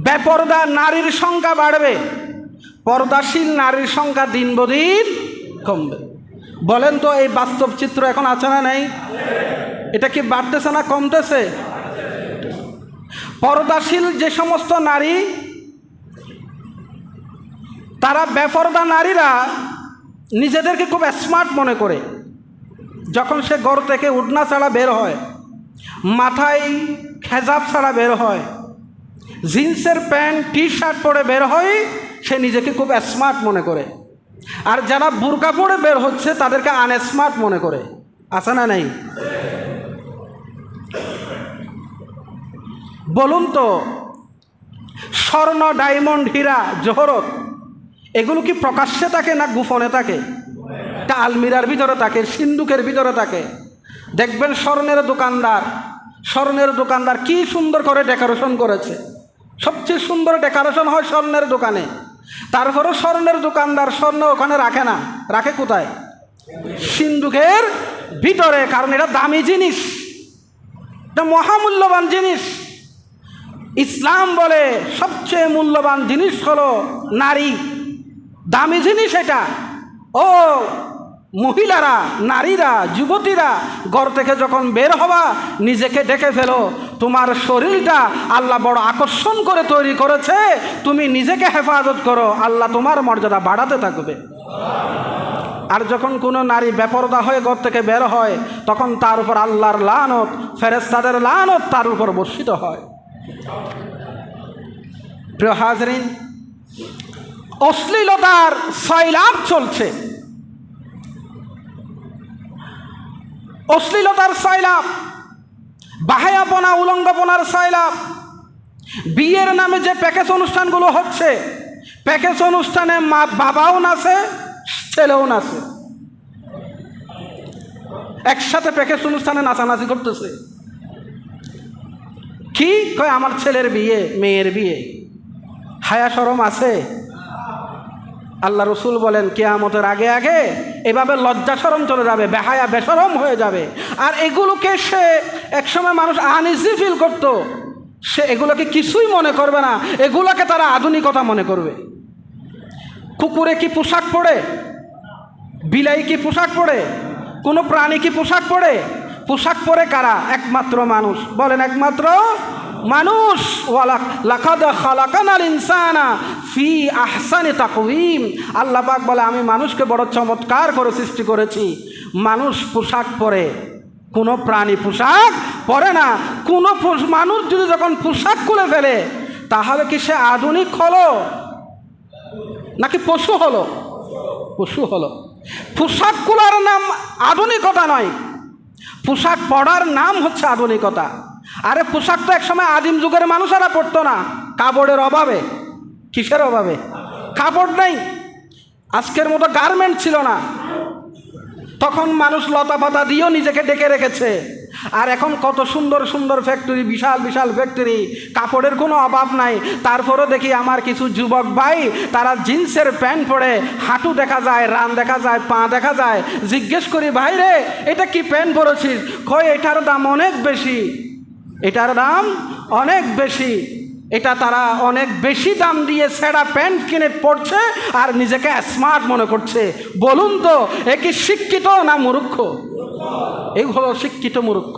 বেপরদা নারীর সংখ্যা বাড়বে, পর্দাশীল নারীর সংখ্যা দিন বদিন কমবে। বলেন তো এই বাস্তব চিত্র এখন আছে না নেই? এটা কি বাড়তেছে না কমতেছে? পর্দাশীল যে সমস্ত নারী, তারা বেপরদা নারীরা নিজেদেরকে খুব স্মার্ট মনে করে। যখন সে ঘর থেকে উড়না ছাড়া বের হয়, মাথায় খেজাব ছাড়া বের হয়, জিন্সের প্যান্ট টি শার্ট পরে বের হয়, সে নিজেকে খুব স্মার্ট মনে করে। আর যারা বুরকা পরে বের হচ্ছে তাদেরকে আনস্মার্ট মনে করে। আছে না নাই? বলুন তো, স্বর্ণ, ডায়মন্ড, হীরা, জহরত এগুলো কি প্রকাশ্যে থাকে না গোপনে থাকে? তা আলমিরার ভিতরে থাকে, সিন্দুকের ভিতরে থাকে। দেখবেন স্বর্ণের দোকানদার কি সুন্দর করে ডেকোরেশন করেছে। সবচেয়ে সুন্দর ডেকোরেশন হয় স্বর্ণের দোকানে। তারপরেও স্বর্ণের দোকানদার স্বর্ণ ওখানে রাখে না, রাখে কোথায়? সিন্দুকের ভিতরে। কারণ এটা দামি জিনিস, এটা মহামূল্যবান জিনিস। ইসলাম বলে সবচেয়ে মূল্যবান জিনিস হলো নারী, দামি জিনিস এটা। ও মহিলারা, নারীরা, যুবতীরা, ঘর থেকে যখন বের হবা নিজেকে ডেকে ফেলো। তোমার শরীরটা আল্লাহ বড় আকর্ষণ করে তৈরি করেছে, তুমি নিজেকে হেফাজত করো, আল্লাহ তোমার মর্যাদা বাড়াতে থাকবে। আর যখন কোনো নারী বেপরদা হয়ে ঘর থেকে বের হয়, তখন তার উপর আল্লাহর লানত, ফেরেশতাদের লানত তার উপর বর্ষিত হয়। প্রিয় হাজরিন, অশ্লীলতার সয়লাব চলছে, অশ্লীলতার সয়লাব, বাহায়াপনা, উলঙ্গপনার সয়লাব। বিয়ের নামে যে প্যাকেজ অনুষ্ঠানগুলো হচ্ছে, প্যাকেজ অনুষ্ঠানে মা বাবাও নাচে, ছেলেও নাচে, একসাথে প্যাকেজ অনুষ্ঠানে নাচানাচি করতেছে। কি কয়? আমার ছেলের বিয়ে, মেয়ের বিয়ে। হায়া শরম আছে? আল্লাহ রসুল বলেন কিয়ামতের আগে আগে এভাবে লজ্জা শরম চলে যাবে, বেহায়া বেশরম হয়ে যাবে। আর এগুলোকে সে একসময় মানুষ আনইজি ফিল করত, সে এগুলোকে কিছুই মনে করবে না, এগুলোকে তারা আধুনিকতা মনে করবে। কুকুরে কি পোশাক পরে? বিলাই কি পোশাক পরে? কোনো প্রাণী কি পোশাক পরে? পোশাক পরে কারা? একমাত্র মানুষ। বলেন একমাত্র মানুষ। লাকাদ খালাকানাল ইনসানা ফি আহসানি তাকওয়িম। আল্লাহ পাক বলে আমি মানুষকে বড় চমৎকার করে সৃষ্টি করেছি। মানুষ পোশাক পরে, কোনো প্রাণী পোশাক পরে না। কোনো মানুষ যদি যখন পোশাক খুলে ফেলে, তাহলে কি সে আধুনিক হলো নাকি পশু হলো? পশু হলো। পোশাক খোলার নাম আধুনিকতা নয়, পোশাক পরার নাম হচ্ছে আধুনিকতা। আরে পোশাক তো একসময় আদিম যুগের মানুষেরা পরতো না, কাপড়ের অভাবে। কিসের অভাবে? কাপড় নেই, আজকের মতো গার্মেন্ট ছিল না, তখন মানুষ লতা পাতা দিয়েও নিজেকে ডেকে রেখেছে। আর এখন কত সুন্দর সুন্দর ফ্যাক্টরি, বিশাল বিশাল ফ্যাক্টরি, কাপড়ের কোনো অভাব নাই। তারপরও দেখি আমার কিছু যুবক ভাই, তারা জিন্সের প্যান্ট পরে, হাঁটু দেখা যায়, রান দেখা যায়, পা দেখা যায়। জিজ্ঞেস করি ভাই রে, এটা কি প্যান্ট পরেছিস? কই এটার দাম অনেক বেশি, এটার দাম অনেক বেশি। এটা তারা অনেক বেশি দাম দিয়ে ছেঁড়া প্যান্ট কিনে পড়ছে আর নিজেকে স্মার্ট মনে করছে। বলুন তো, এ কি শিক্ষিত না মূর্খ? এই হলো শিক্ষিত মূর্খ।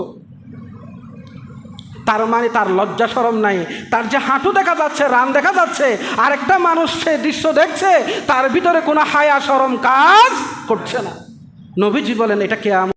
তার মানে তার লজ্জা শরম নাই। তার যে হাঁটু দেখা যাচ্ছে, রান দেখা যাচ্ছে, আরেকটা মানুষ সে দৃশ্য দেখছে, তার ভিতরে কোনো হায়া শরম কাজ করছে না। নবীজি বলেন এটা কিয়ামত